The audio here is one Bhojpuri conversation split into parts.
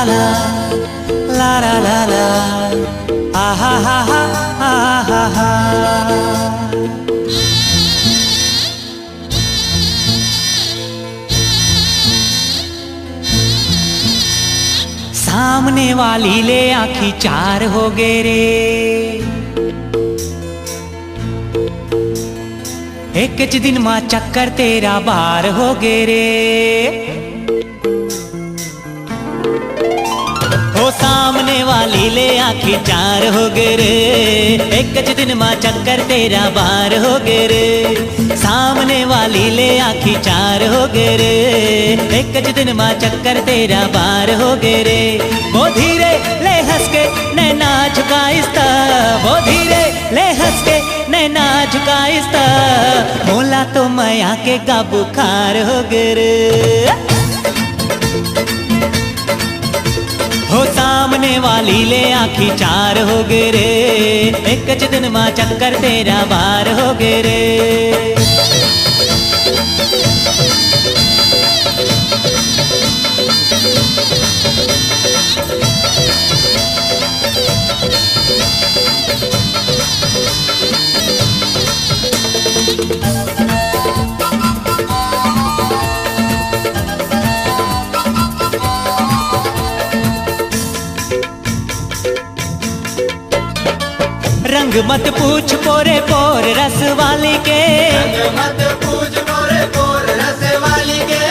ला ला ला ला ला आहा हा हा हा हा। सामने वाली ले आँखी चार हो गे रे, एक च दिन मां चक्कर तेरा बार हो गे रे। हो सामने वाली ले आँखी चार हो गे रे, एक च दिन मां चक्कर तेरा बार हो गे रे। सामने वाली ले आँखी चार हो गे रे, एक च दिन मां चक्कर तेरा बार हो गे रे। वो धीरे ले हंस के नैना झुकाइस्ता, वो धीरे ले हंस के नैना झुकाइस्ता, मोला तो माया के गा बुखार हो गे रे। हो सामने वाली ले आँखी चार हो गे रे, एक च दिन मां चक्कर तेरा बार हो गे रे। रंग मत पूछ पोरे पोर रस वाली के, रंग मत पूछ पोरे पोर रस वाली के।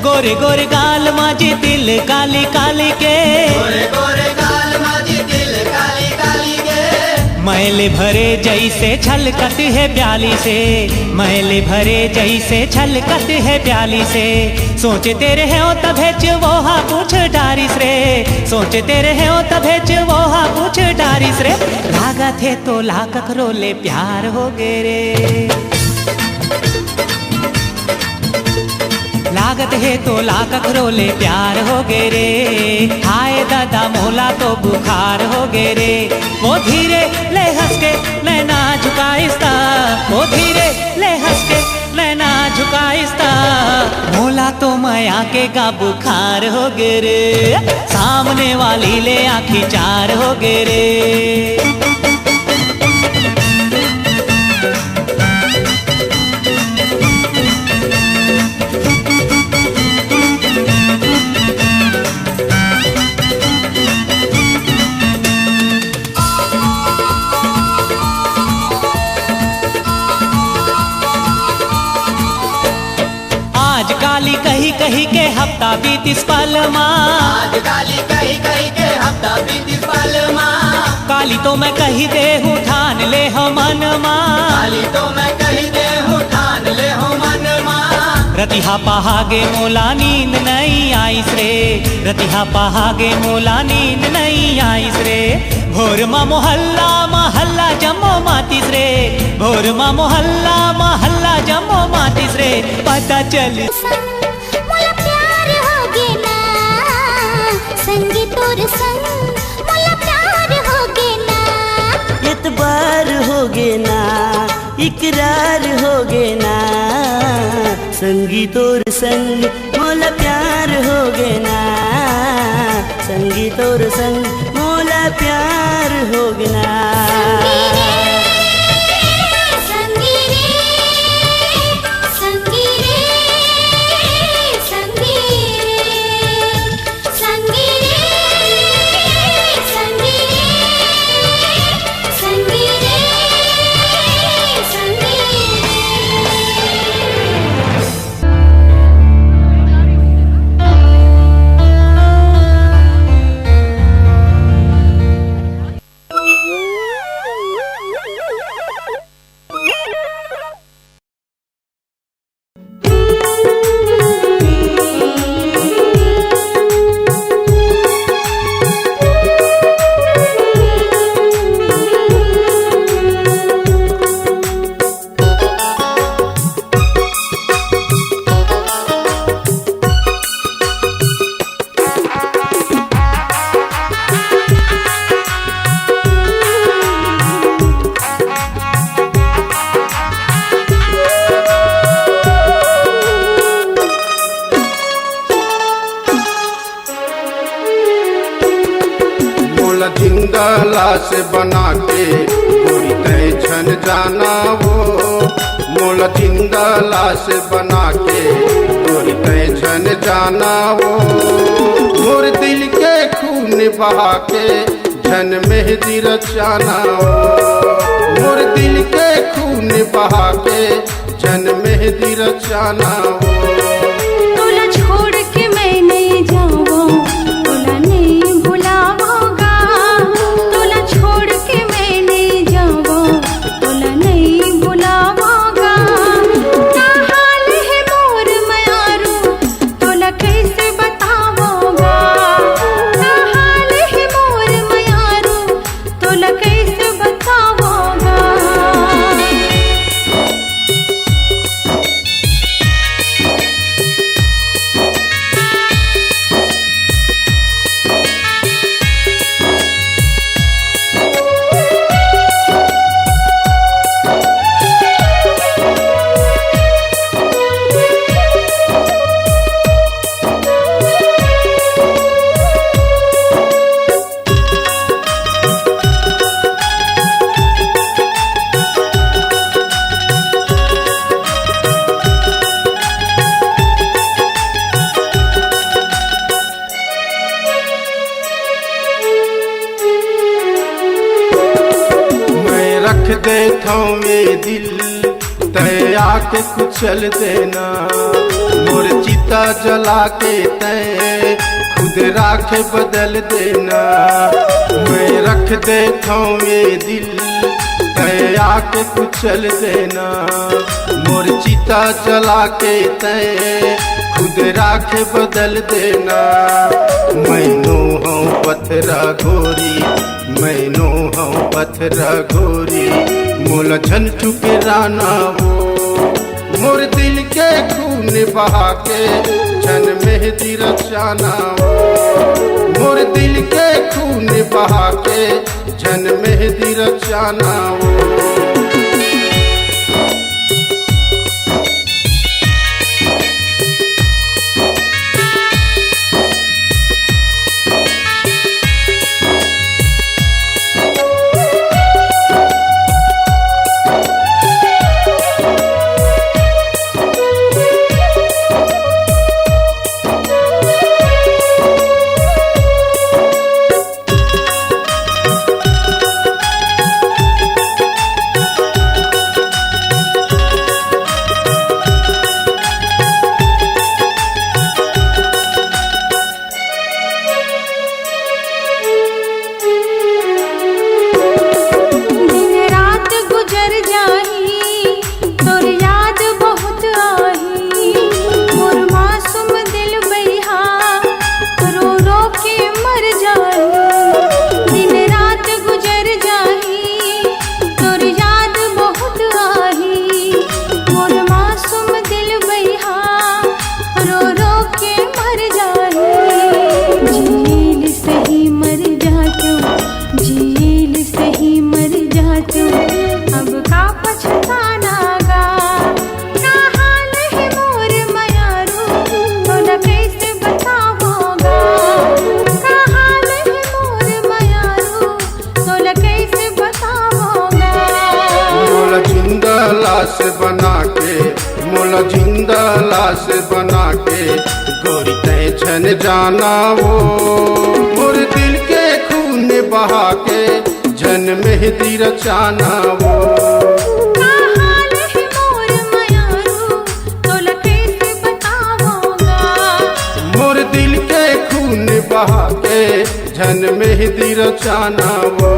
गोरे गोरे गाल माजी दिल काली काली के, गोरे गोरे गाल माजी दिल काली काली के। मैले भरे जैसे छलकत है प्याली से, मैले भरे जैसे छलकत है प्याली से। सोचे तेरे है ओ तभेच वो हा पूछ डारिस रे, सोचे तेरे है ओ तभेच वो हा पूछ डारिस रे। लागा थे तो लाख करोले प्यार हो गे रे, लागत है तो लाख करोले प्यार हो गे रे। हाय दादा मोला तो बुखार हो गे रे। वो धीरे ले हंस के नैना झुकाइस्ता, वो धीरे ले हंस के नैना झुकाइस्ता, मोला तो माया के गा बुखार हो गे रे। सामने वाली ले आँखी चार हो गे रे। आज काली कही कही के हफ्ता बीतिस पल माँ, आज काली कही कही के हफ्ता बीतिस पल माँ। काली तो मैं कही दे हूँ ठान ले हो मन माँ, काली तो मैं कही दे हूँ ठान ले हो मन माँ। रतिहा पहागे मोला नींद नहीं आईस रे, रतिहा पहागे मोला नींद नहीं आईस रे। भोर मा मोहल्ला महल्ला जमो मातिस रे, भोर मा मोहल्ला महल्ला जमो मातिस रे। पता चल मोला प्यार हो गे ना, संगी तोर संग मोला प्यार हो गे ना। एतबार हो गे ना, इकरार हो गे ना, संगी तोर संग मोला प्यार हो गे ना, संगी तोर संग मोला प्यार हो गे ना। संगी रे, संगी रे, संगी रे, संगी रे, संगी रे, संगी रे, संगी रे। मोला जिंदा लाश बना के गोरी तय छन जाना वो, मोला जिंदा लाश बना के गोरी तय छन जाना वो, मोर दिल के खून बहा के जन मेहंदी रचाना वो, मोर दिल के खून बहा के जन मेहंदी रचाना वो। तोला छोड़ के मैं नहीं जाऊँ, तोला नहीं भुलाऊंगा, तोला छोड़ के मैं नहीं जाऊँ, तोला नहीं भुलाऊंगा। क्या हाल है मोर मयारू, तोला कैसे बताऊंगा, क्या हाल है मोर मयारू, तोला कैसे बताऊंगा। रख देता हूँ ये दिल तय आके कुचल देना, मोर चिता जला के तय खुद राख बदल देना। मैं रख देता हूँ ये दिल तय आके कुचल देना, मोर चिता जला के तय खुद राख बदल देना। मैनू हूँ पत्थरा घोरी, मैनू हूँ पत्थरा घोरी, मोला झन ठुकराना वो, मोर दिल के खून बहा के झन मेहंदी रचाना वो, मोर दिल के खून बहा के झन मेहंदी रचाना वो। लाश बना के, मोला जिंदा लाश बना के गोरी तय छन जाना वो, मोर दिल के खून बहा के जन मेहंदी रचाना वो। मोर दिल के खून बहा के जन मेहंदी रचाना वो।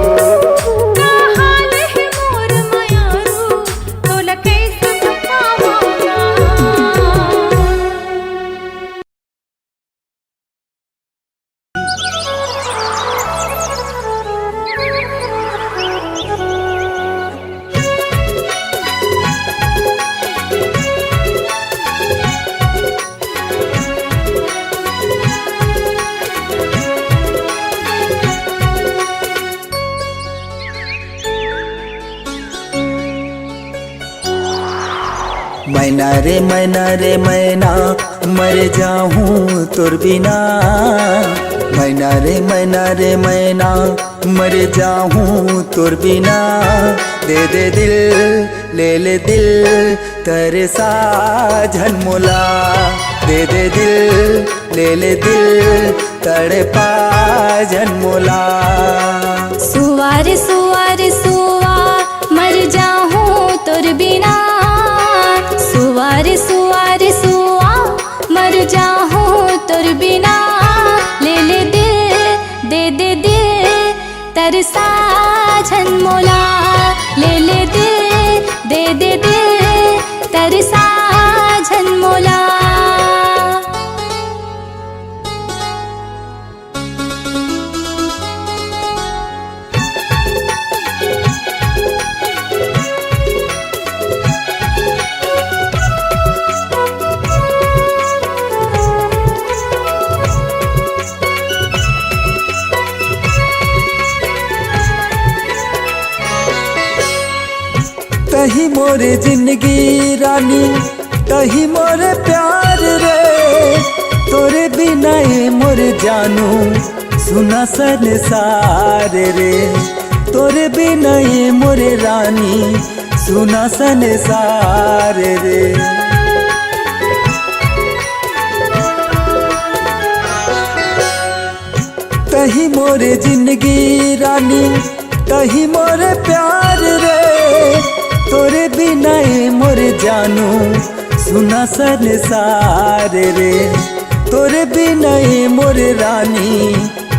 मैना रे मैना मर जाऊं तोर बिना, मैना रे मैना मर जाऊं तुर बिना। दे दे दिल ले ले दिल तरसा झनमोला। दे दे दिल ले ले दिल तड़पा झनमोला। सुवार सुवार सुवा मर जाऊं तुर बिना। सुवार सुवार सुवा मर जाऊं तुर बिना। ले ले दिल दे दे दिल तरसा झनमोला। ले ले दिल दे दे दिल तरसा झनमोला। तही मोरे जिंदगी रानी तही मोरे प्यार रे। तोरे बिना ये मोरे जानू सुना संसार रे। तोरे बिना ये मोरे रानी सुना संसार रे। तही मोरे जिंदगी रानी तही मोरे प्यार रे। तोरे बिना ये मोरे जानू सुना संसार रे। तोरे बिना ये मोरे रानी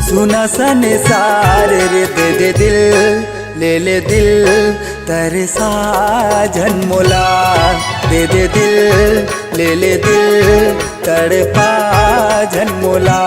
सुना संसार रे। दे दे दिल ले ले दिल तरसा झनमोला। दे दे दिल ले ले दिल तड़पा झनमोला।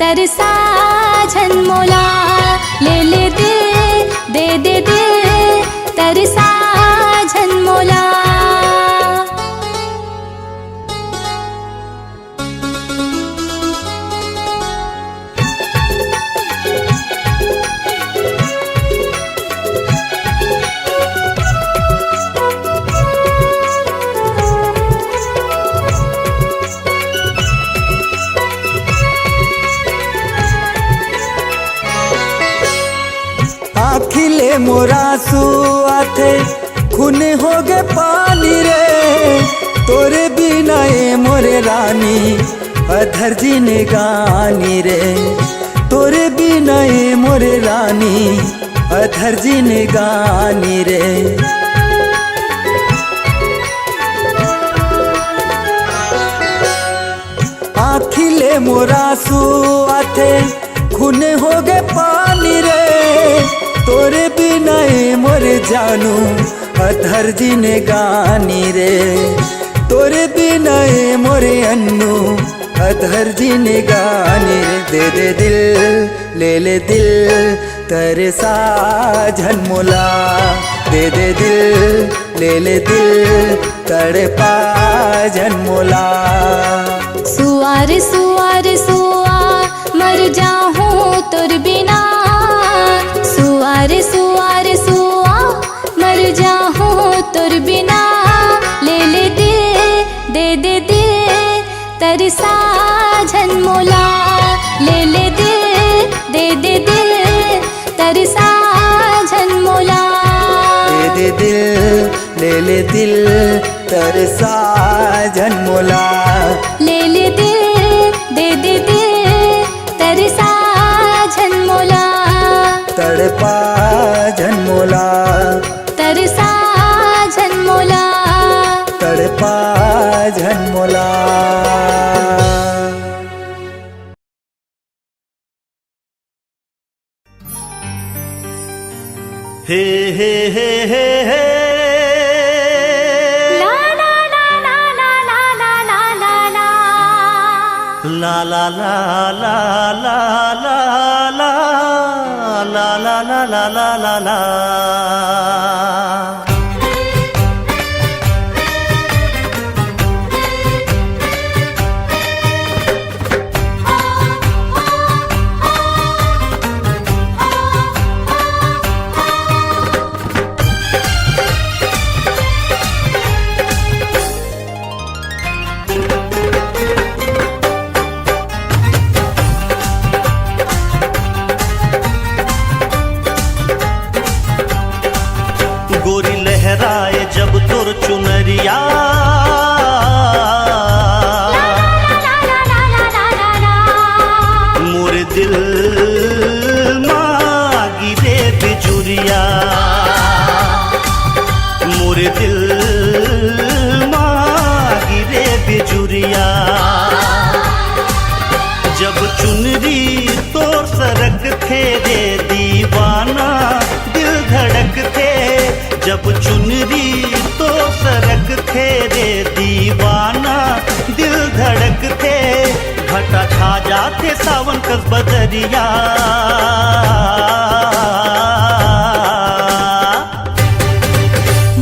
तरसा झनमोला। ले ले दिल दे दे दिल तरसा झनमोला। आखिले मोरा सुआथे खून हो गे पानी रे। तोरे बिना ये मोरे रानी अधर जीने गानी रे। तोरे बिना ये मोरे रानी अधर जीने गानी रे। आखिले मोरा सुआथे खून हो गे पानी रे। तोरे बिना ये मोरे जानू अधर जीने गानी रे। तोरे बिना ये मोरे अन्नू अधर जीने गानी रे। दे दे दिल ले ले दिल तरसा झनमोला। दे दे दिल ले ले दिल तड़पा झनमोला। सुवार सुवार सुवा मर जाऊं तुर बिना। सुवार सुवार सुवा मर जाऊं तुर बिना। ले ले दिल दे दे दिल तरसा झनमोला। ले ले दिल दे दे दिल तरसा झनमोला। दे दे दिल ले ले दिल तरसा झनमोला। ले ले दिल दे दे दिल तरसा झनमोला। तड़पा झनमोला तरसा झनमोला। तड़पा झनमोला। हे हे हे हे हे ला ला ला ला ला ला ला ला ला ला। ला ला ला ला ला ला ला ला ला ला ला ला ला ला। गोरी लहराए जब तुर चुनरिया, मोर दिल मागी रे बिजुरिया, मोर दिल मागी रे बिजुरिया। जब चुनरी तोर सरक थे रे दीवाना दिल धड़क थे। जब चुनरी तो सरक थे रे दीवाना दिल धड़क थे। घटा छा जाते सावन कस बदरिया।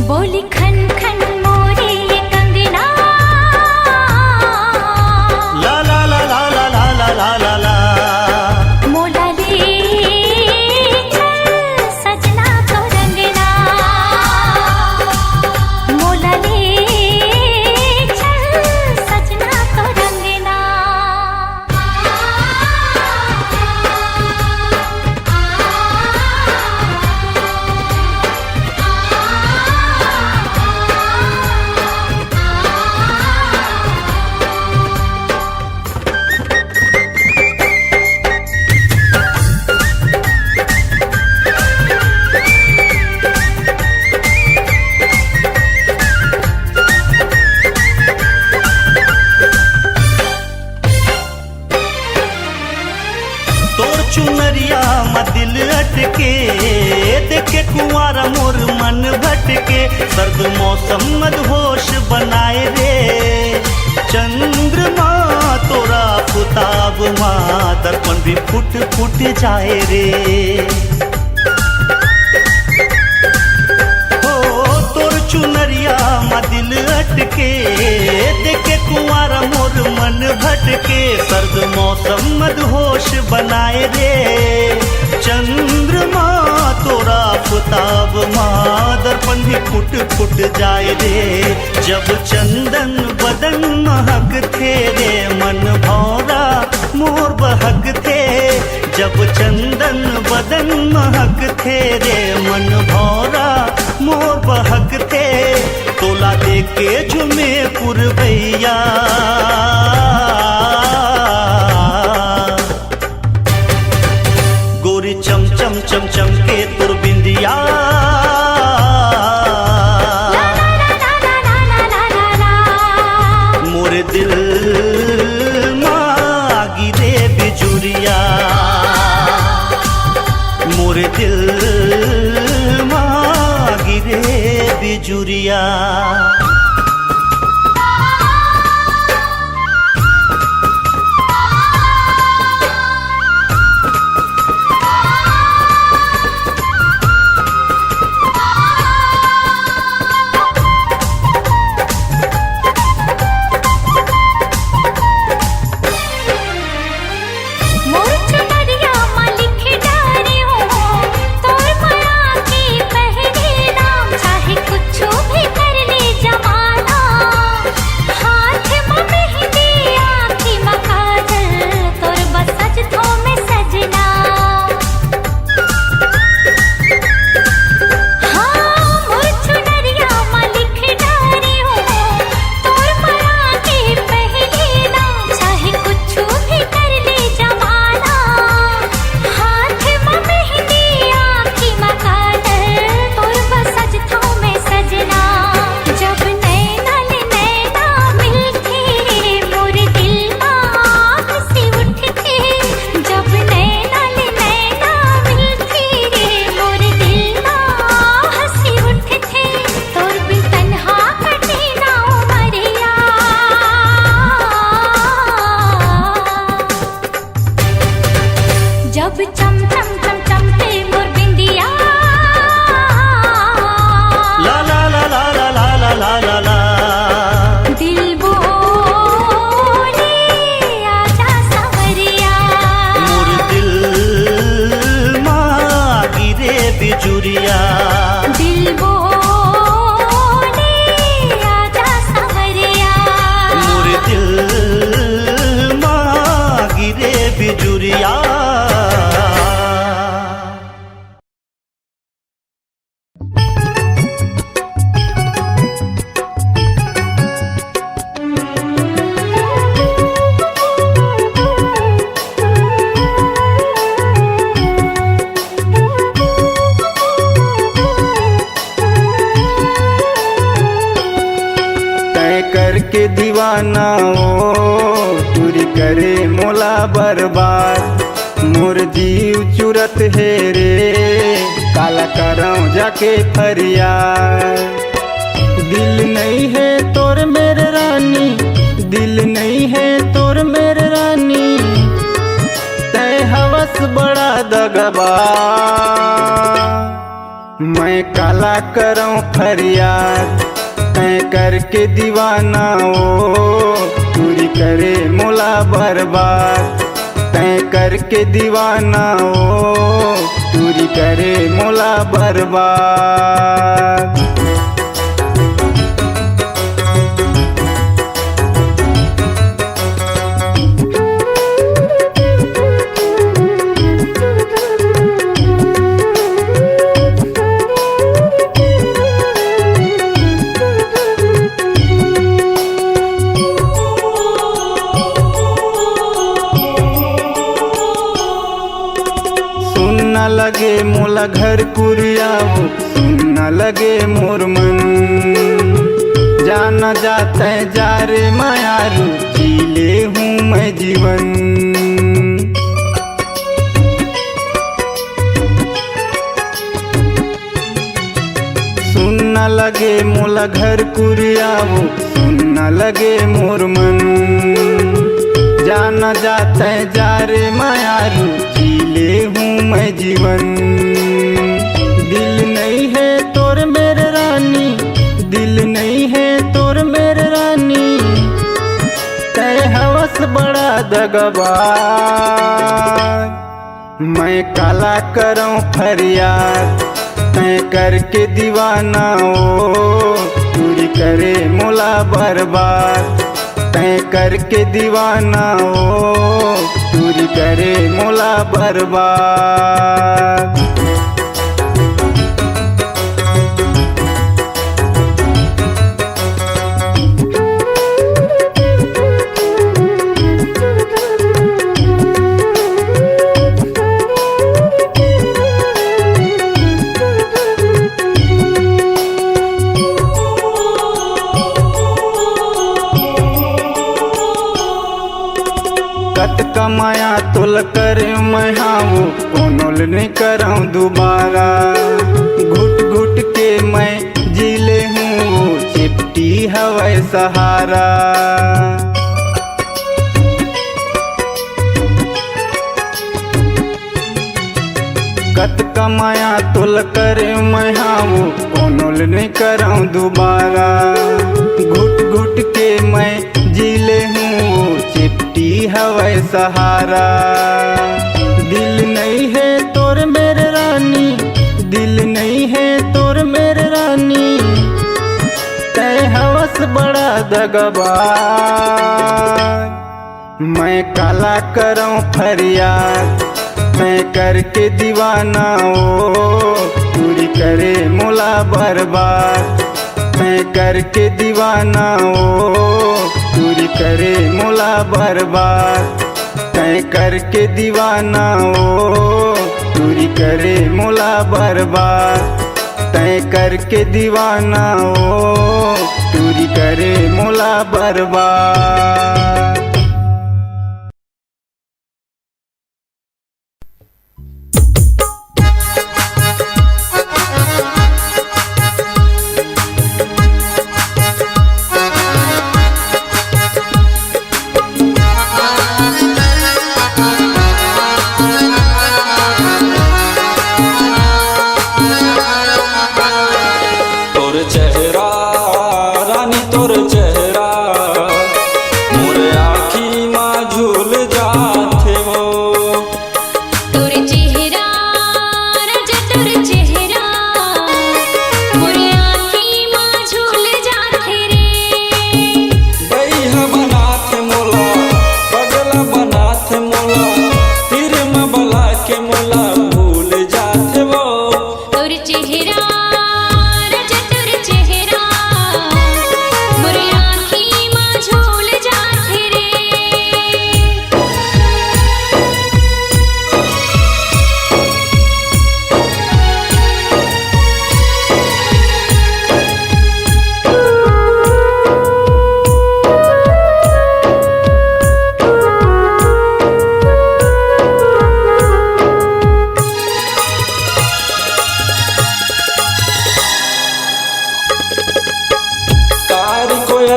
बोली खन खन मोरे ये कंगना। ला ला ला ला ला ला ला ला ला ला। मोला ले चल सजना को रंगना। मोला ले चल सजना को रंगना। तोर चुनरिया में दिल अटके, देखे कुंवारा मोर मन भटके। सर्द मौसम मदहोश बनाए रे, चंद्रमा तोरा पुताब माँ दर्पण भी फुट फुट जाए रे। हो तोर चुनरिया में दिल अटके, देखे कुंवारा मोर मन भटके। सर्द मौसम मदहोश बनाए रे, चंद्रमा तोरा पुताब माँ दर्पण भी फुट फुट जाए रे। जब चंदन बदन महक थे रे, मन भौरा मोर बहक थे। जब चंदन बदन महक थे रे, मन भौरा मोर बहक थे। तोला देख के झुमे पुरवैया, गोरी चम चम चम चम के तुर बिंदिया। मोर दिल मागी रे बिजुरिया, मोर दिल मागी रे बिजुरिया। मोर चुनरिया माँ लिखे डारे हो, तोर माया के पहले नाम। चाहे कुछ भी कर ले जा करके दीवाना ओ चोरी करे मोला बर्बाद। मोर जीव चुरत है रे काला करऊं जाके फरियाद। दिल नहीं है तोर मेरे रानी, दिल नहीं है तोर मेरे रानी, तय हवस बड़ा दगबा। मैं काला करऊं फरियाद तय करके दीवाना ओ चोरी करे मोला बर्बाद। तय करके दीवाना ओ चोरी करे मोला बर्बाद। लगे मोला घर कुरियाओ सुनना लगे मोर मन। जाना जाता है जा रे मायारू जी ले हूँ मैं जीवन। सुनना लगे मोला घर कुरियाओ सुनना लगे मोर मन। जाना जाता है जा रे मायारू जी ले हूँ मैं जीवन। दिल नहीं है तोर मेरे रानी, दिल नहीं है तोर मेरे रानी, तय हवस बड़ा दगबा। मैं काला करऊं फरियाद तय करके दीवाना ओ चोरी करे मोला बर्बाद। तय करके दीवाना ओ चोरी करे मोला बर्बाद। कत कमाया तुल कर मैं हाऊ कोनोल नहीं कराऊं दोबारा। घुट घुट के मैं जी ले हूँ चिपटी हवाई सहारा। कत कमाया तुल कर मैं हाऊ कोनोल नहीं कराऊं दोबारा। घुट घुट के मैं जी ले हूँ चिपटी हवाई सहारा। दिल नहीं है तोर मेरे रानी, दिल नहीं है तोर मेरे रानी, तय हवस बड़ा दगबा। मैं काला करऊं फरियाद तय करके दीवाना ओ चोरी करे मोला बर्बाद। तय करके दीवाना ओ चोरी करे मोला बर्बाद। तय करके दीवाना ओ चोरी करे मोला बर्बाद। तय करके दीवाना ओ चोरी करे मोला बर्बाद। चेहरा रानी तोर चेहरा मोरे आँख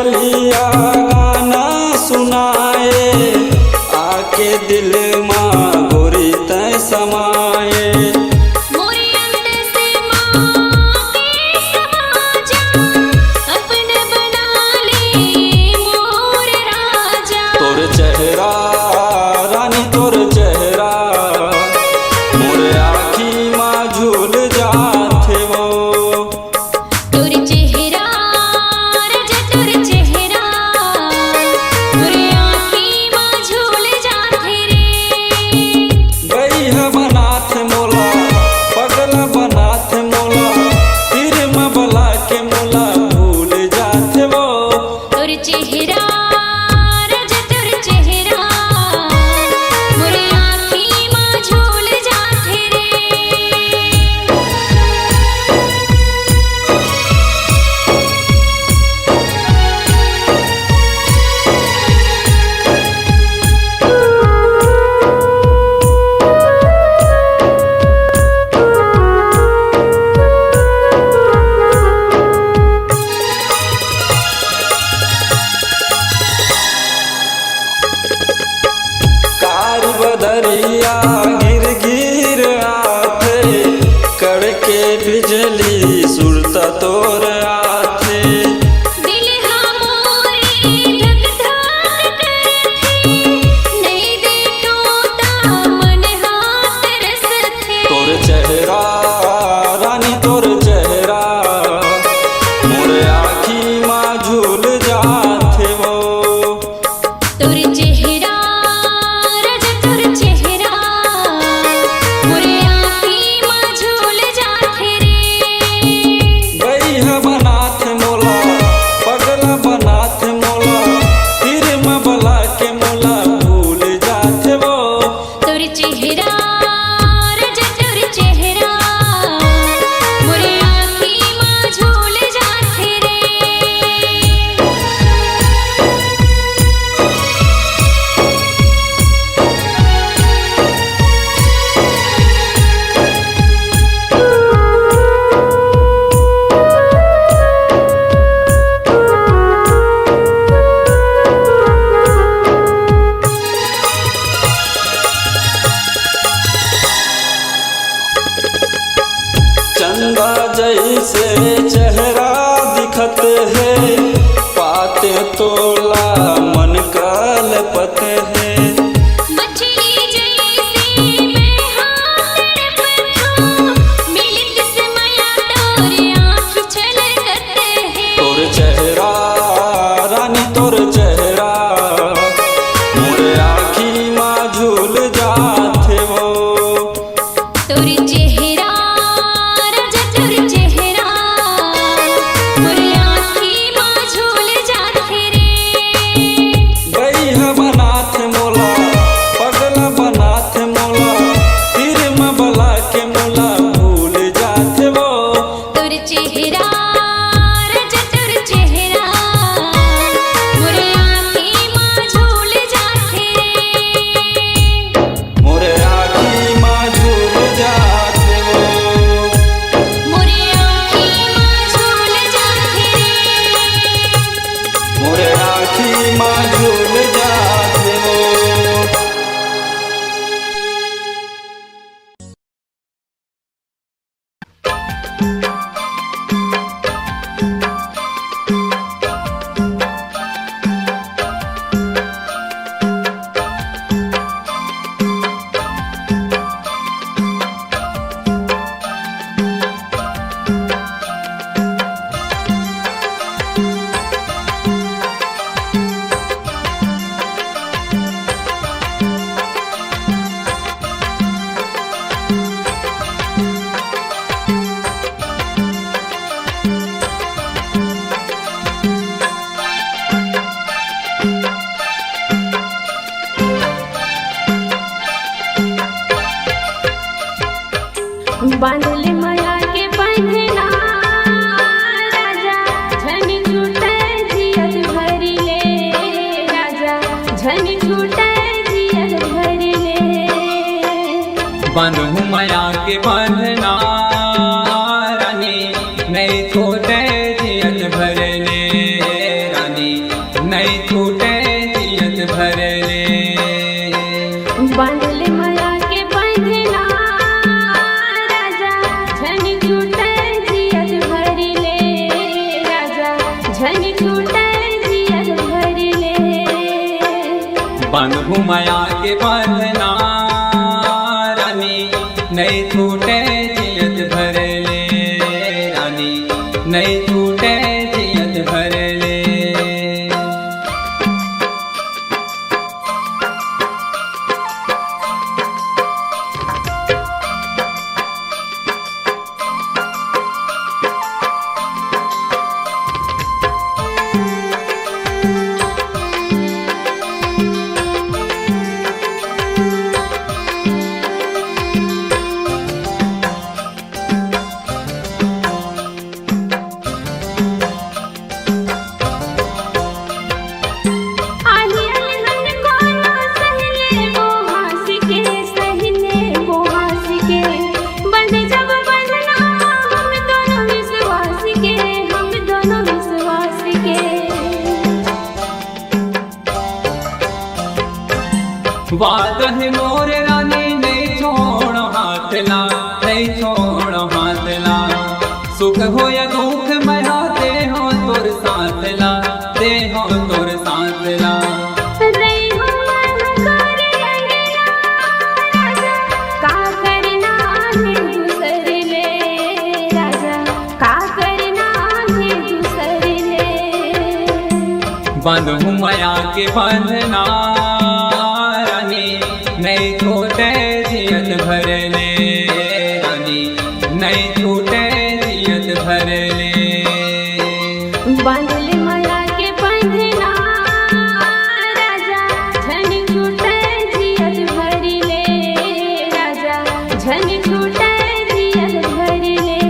बदलिया गाना सुनाए, आके दिल माँ गोरी तय समाए। मोरे अंदर से माँ के समा जा, अपने बना ले मोर राजा। तोर चेहरा रानी तोर चेहरा, मोर आखी माँ झूल जाथे वो। तोर चेहरा राजा तोर चेहरा, मोरे आँखी माँ झूल जाथे रे। गई बनाथ मोला पगला बनाथ मोला, फिर मबला के मोला भूल जाथे वो। तोर चेहरा राजा तोर चेहरा, मोरे आँखी माँ झूल जाथे रे। कार बदरिया गिर गिर आथे, कड़के बिजली सुरता तोर आथे। दिल मोरे धक धक करथे, नहीं देखो ता मन हाथ रसथे। तोर चेहरा रानी तोर चेहरा, मोर आखी माँ झूल जाथे वो। तोर चेहरा राजा तोर चेहरा, मोरे आँखी माँ झूल जाथे रे। गई बनाथ मोला पगला बनाथ मोला, फिर मबला के मोला भूल जाथे वो। तोर चेहरा राजा तोर चेहरा, मोरे आँखी माँ झूल जाथे रे। चंदा जैसे चेहरा दिखत है, पाते तोला मन कलपत है। मछली जैसे मैं हाथ तड़पथो, मिलित समय तोर आँख छलकत है। तोर चेहरा रानी तोर चेहरा, मोर आखी माँ झूल जाथे वो। तोर चेहरा राजा तोर चेहरा, मोरे आँखी माँ झूल जाथे रे। गई बनाथ मोला पगला बनाथ मोला, फिर मबला के मोला भूल जाथे वो। तोर चेहरा राजा तोर चेहरा, मोरे आँखी माँ झूल जाथे रे। मोर आखी माँ झूल जाथे वो। मोरे आँखी माँ झूल जाथे रे। मोर आखी माँ झूल जाथे वो। बांधले माया के बंधना राजा, झन छूटे जियत भरी ले राजा, झन छूटे जियत भरी ले। बंधु माया के बंधना रानी, नहीं छोटे जियत भरने रानी, बांधू माया के बंधना रानी नहीं छूटे जियत भर ले रानी नहीं छूटे जियत भर ले। वादा है मोर रानी नहीं छोड़ हाथ ला नहीं छोड़ हाथ ला सुख हो या दुख मैं हाथे हो तोर साथ ला दे हो तोर साथ ला। बांधू माया के बंधना नहीं छूटे जियत भर ले रानी नहीं छूटे जियत भर ले। बांधले माया के बंधना राजा झन छूटे जियत भर ले राजा झन छूटे जियत भर ले।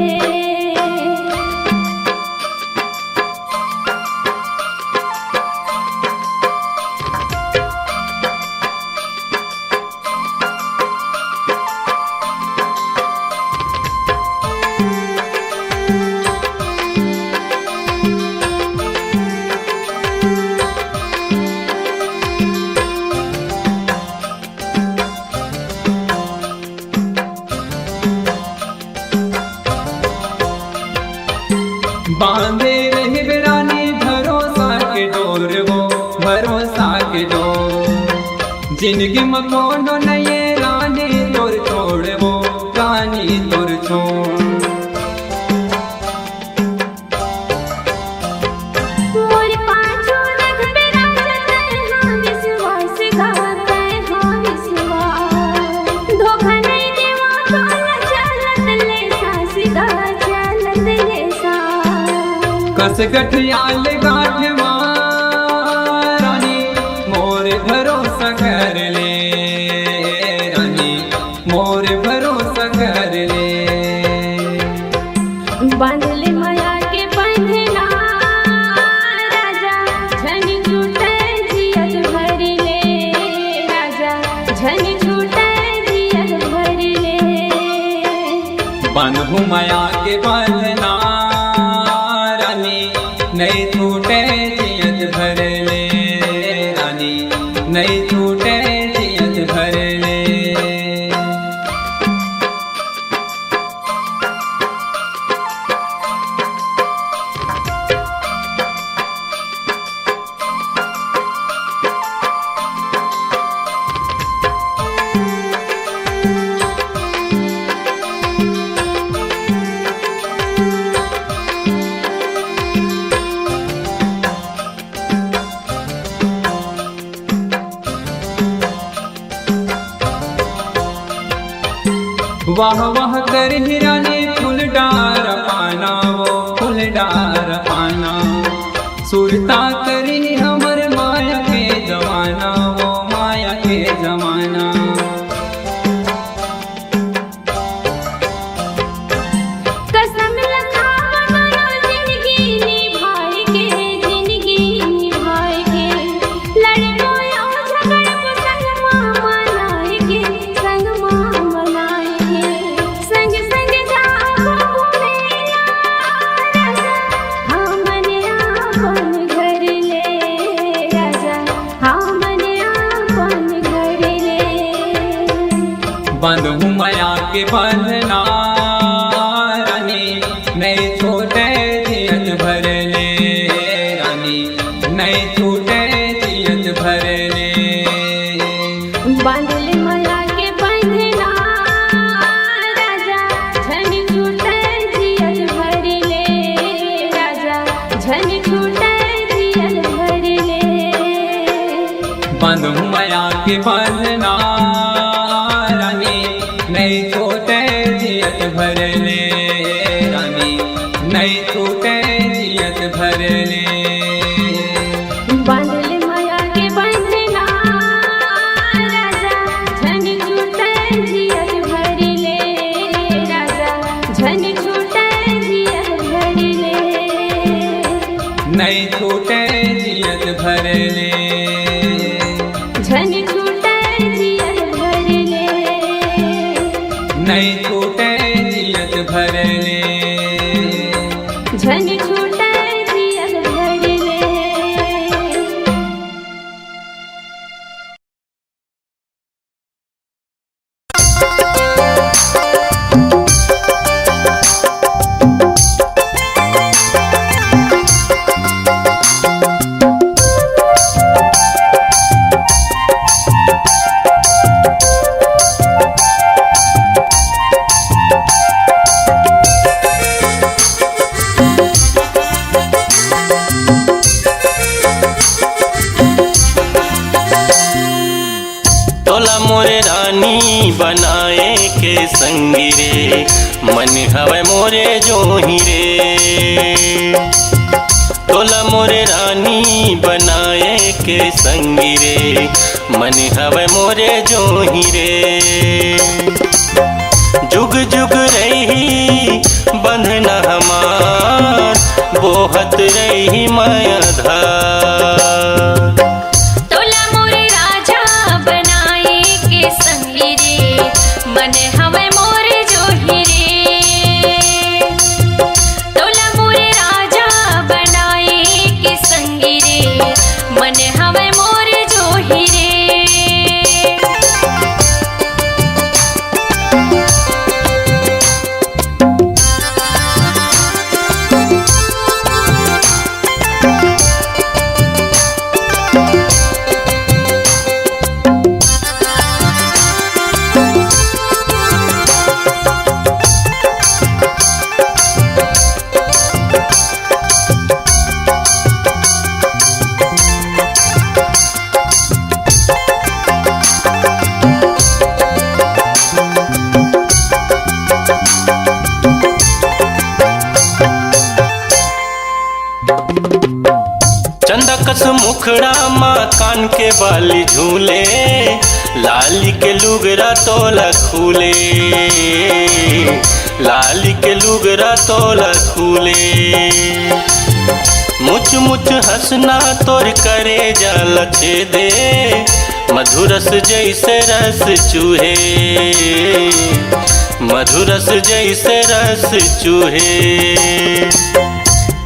बांधे रहे रानी भरोसा के डोर वो भरोसा के डोर जिंदगी में कोनो नहीं रानी तोर छोड़ वो रानी तोर छोड़। कस गठियाल गाठवा रानी मोर भरोसा कर ले रानी मोर भरोसा कर ले। बांधले माया के बंधना राजा झन छूटे जियत भर ले राजा झन छूटे जियत भर ले। बांधू माया के बंधना नहीं छूटे जियत भर ले रानी नहीं छूटे जियत भर ले। वाह वाह कर हिरानी फूल डार पाना वो फूल डार पाना सुरता करी हमर माया के जमाना वो माया के जमाना। कसम लखावा जिंदगी निभाए के जिंदगी निभाए के लड़को या झगड़ संग मामा लाए के संग मामा लाए के संग संग जाओ घूमे राजा हमने अपन घर ले राजा हमने अपन घर ले। बांधू माया के बंधना रानी नहीं छूटे जियत भर ले रानी नहीं छूटे जियत भर ले। के बंधना रानी नहीं छोटे जियत भरले रानी नहीं छोटे जियत भरले बांधले माया के बंधना राजा झन छूटे जियत भरले राजा झन छूटे जियत भरले नहीं छोटे जियत भरले झन छूटे जियत भरले नहीं छोटे जियत भरले झन छूटे जियत भरले तोला मोरे रानी बनाए के संगी रे मन हवे मोरे जोही रे तोला मोरे रानी बनाए के संगी रे मन हवे मोरे जोही रे जुग जुग रही बंधना हमार बोहत रही माया धार तोला मोरे राजा बनाए के संगी रे मन हवे मोरे जोही रे तोला मोरे राजा बनाए के संगी रे मन हवे मोरे जोही रे चंदा कस मुखड़ा माँ कान के बाली झूले लाली के लुगरा तोला खूले लाली के लुगरा तोला खूले मुच मुच हंसना तोर करे जल छेदे मधुरस जैसे रस चूहे मधुरस जैसे रस चूहे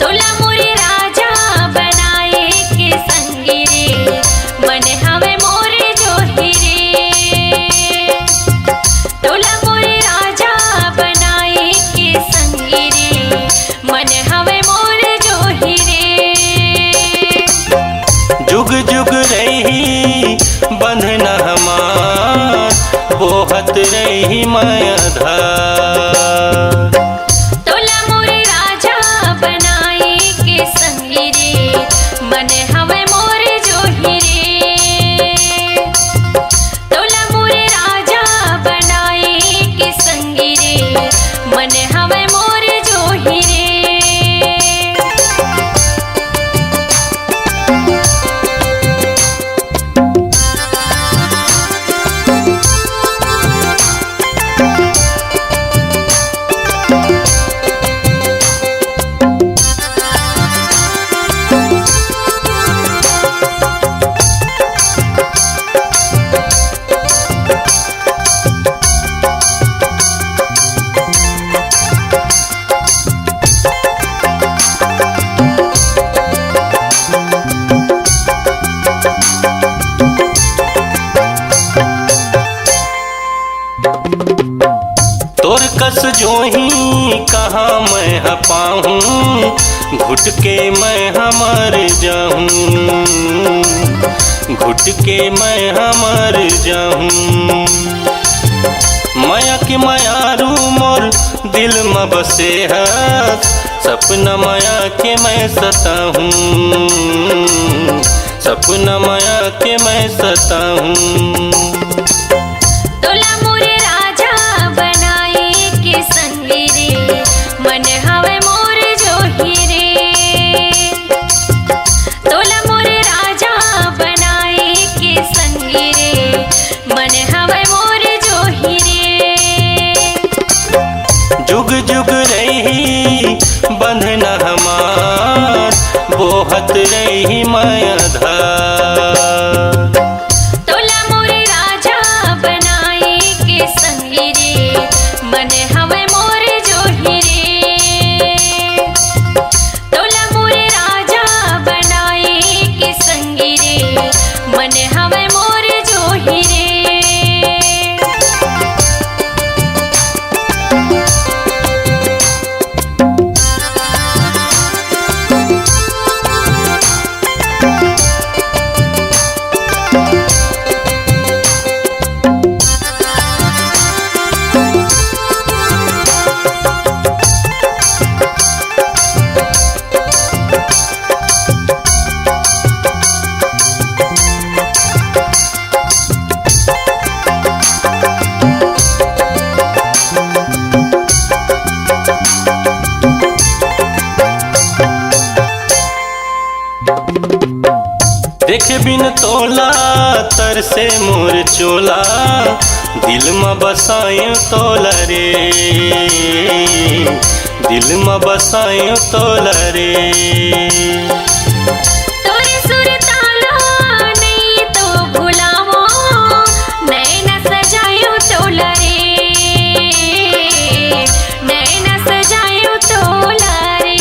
तोला मोरे राजा बनाए के संगी रे मन हवे मोरे जोही रे तोला मोरे राजा बनाए के संगी रे मन हवे मोरे जोही रे जुग जुग रही बंधना हमार बोहत रही माया धार तोला मोरे राजा बनाए के संगी रे मन हवे मोरे जोही रे तोला मोरे राजा बनाए के संगी रे मन हवे मोरे जोही रे तोर कस जो ही कहाँ मैं पाऊँ घुट के मैं हमर जाऊँ घुट के मैं हमर जाऊँ माया के मायारू मोर दिल में बसे है सपना माया के मैं सताहूँ सपना माया के मैं सताऊं। तोला मोरे राजा बनाए के संगी रे, मन हवे मोर जोही रे। तोला मोरे राजा बनाए के संगी रे, मन हवे मोर जोही रे। जुग जुग रही बंधना हमार, बोहत रही माया धार। तोला मोरे राजा बनाए के संगी रे, मन हवे मोर जोही रे। तोला मोरे राजा बनाए के संगी रे, मन हवे मोर जोही रे। देख बिन तोला तर से मोर चोला, दिल में बसायूं तोला रे, दिल में बसायूं तोला रे। तोरे सुर ताला नहीं तो भुलावो, नैना सजायो तोला रे, नैना सजायो तोला रे।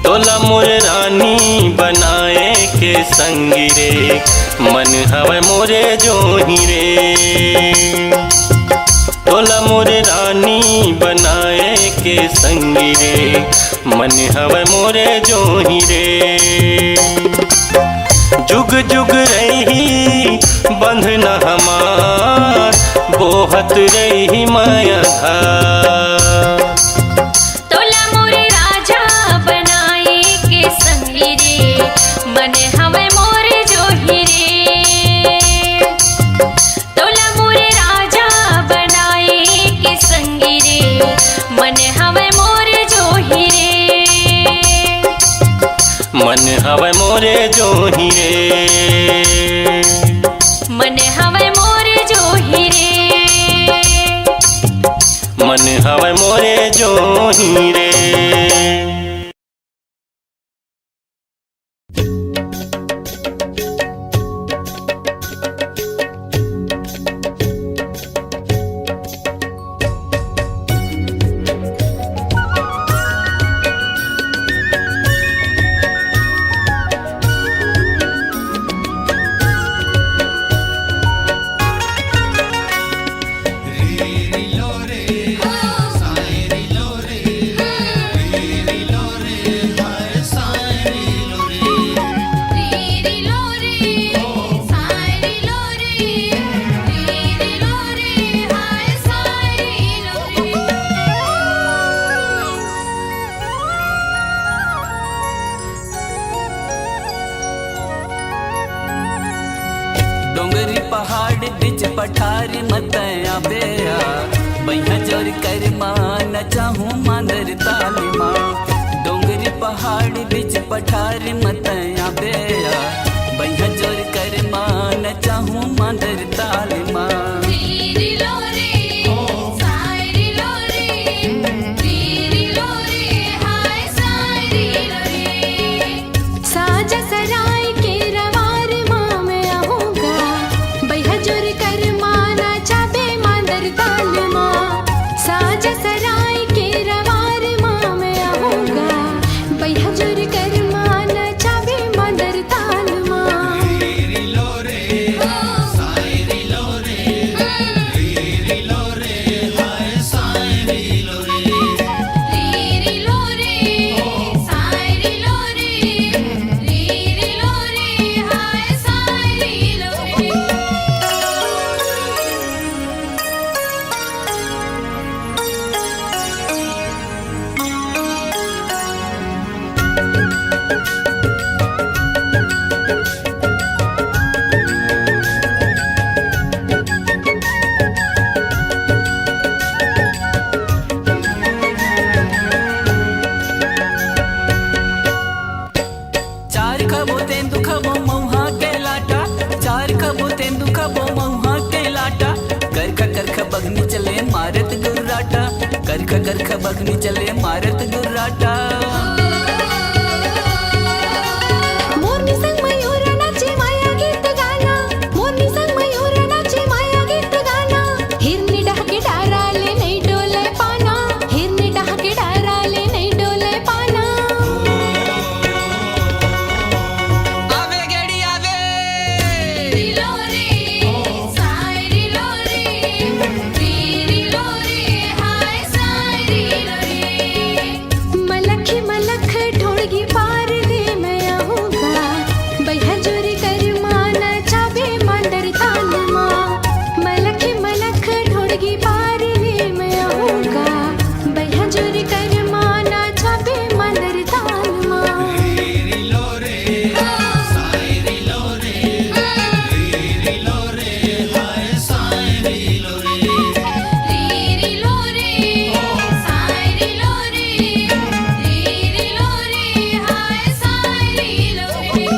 तोला मोर रानी बनाए के संगी रे, मन हवे मोरे जोही रे। तोला मोरे रानी बनाए के संगी रे, मन हवे मोरे जोही रे। जुग जुग रही बंधना हमार, बोहत रही माया धार। तोला मोरे राजा बनाए के संगी रे, मन हवे मोर जोही रे। तोला मोरे राजा बनाए के संगी रे, मन हवे मोर जोही रे। मन हवे मोरे जोही रे, मन हवे मोर जोही रे। मन हवे मोरे जोही रे। डोंगरी पहाड़ बिच पठार मतया बेया, बैहा जोर कर मान चाहूँ मांदर तालिमा। डोंगरी पहाड़ बिच पठार मतया बेया, बैहा जोर कर मान चाहूँ मांदर तालिमा। साजा सराय के रवार माँ में आहूँगा, बैहा जोर कर माना चाबे मांदर ताल माँ। साजा सराय के रवार माँ में आहूँगा, बैहा जोर कर माना खगर खबगनी चले मारत गुर्राटा मोरनी संग मयूर नाचे माया गीत गाना मोरनी संग मयूर नाचे माया गीत गाना हिरनी डहके डाराले नहीं डोले पाना हिरनी डहके डाराले नहीं डोले पाना आवे गेड़ी आवे रिलो रे साई रिलो रे रिलो रे हाय साई रिलो रे मलखी मलख ढोड़गी पार दे मैं आऊंगा बैहा जोरी कर माना चाबे मांदर ताल माँ मलखी मलख ढोड़गी पार दे मैं आऊंगा बैहा जोरी कर माना चाबे मांदर ताल माँ रिलो रे साई रिलो रे रिलो रे हाय साई रिलो रे रिलो रे साई रिलो रे रिलो रे हाय साई रिलो रे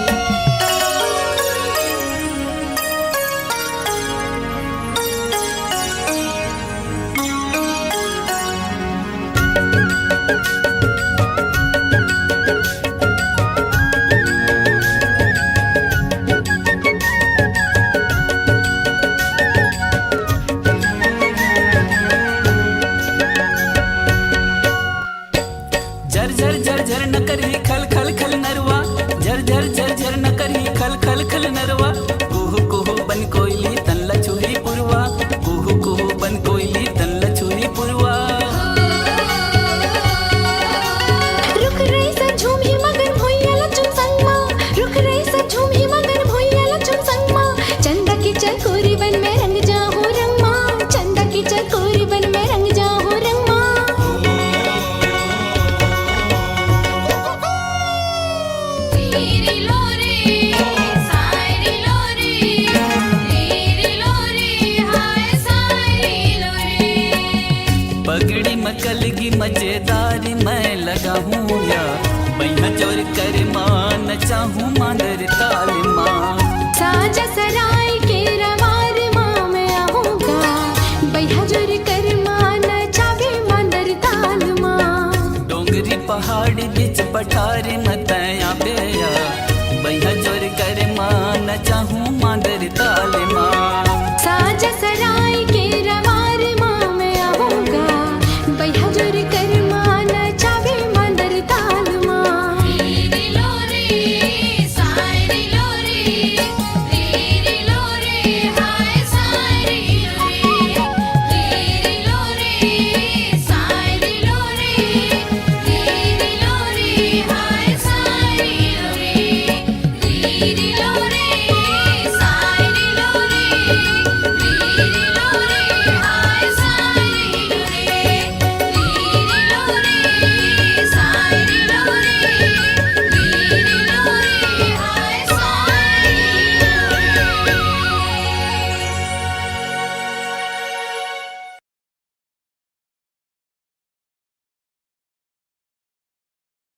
झर झर झर झर न करही खल खल खल नरवा झर झर झर झर न करही खल खल खल नरवा कुहू कुहू बन कोयली तनला छुही पुरवा कुहू कुहू बन कोयली तनला छुही पुरवा रुक रही सा झूम ही मगन भोइयाला चुम संगमा रुक रही सा झूम ही मगन भोइयाला चुम संगमा चंदा की चकोरी बन में रंग जाऊं रंगमा चंदा की चकोरी बन में रंग जाऊं रंगमा रिलो रे साई रिलो रे रिलो रे हाय साई रिलो रे पगड़ी मकलगी मजेदारी मैं लगा हूँ या बैहा जोर कर मान चाहूँ मांदर ताल माँ साजा सराय के रवार माँ मैं आऊंगा बैहा जोर कर माना चाबे मांदर ताल माँ डोंगरी पहाड़ी बीच पठारी मतया बेया बैहा जोर कर मान चाहूँ मांदर ताल माँ साजा सराय के रवार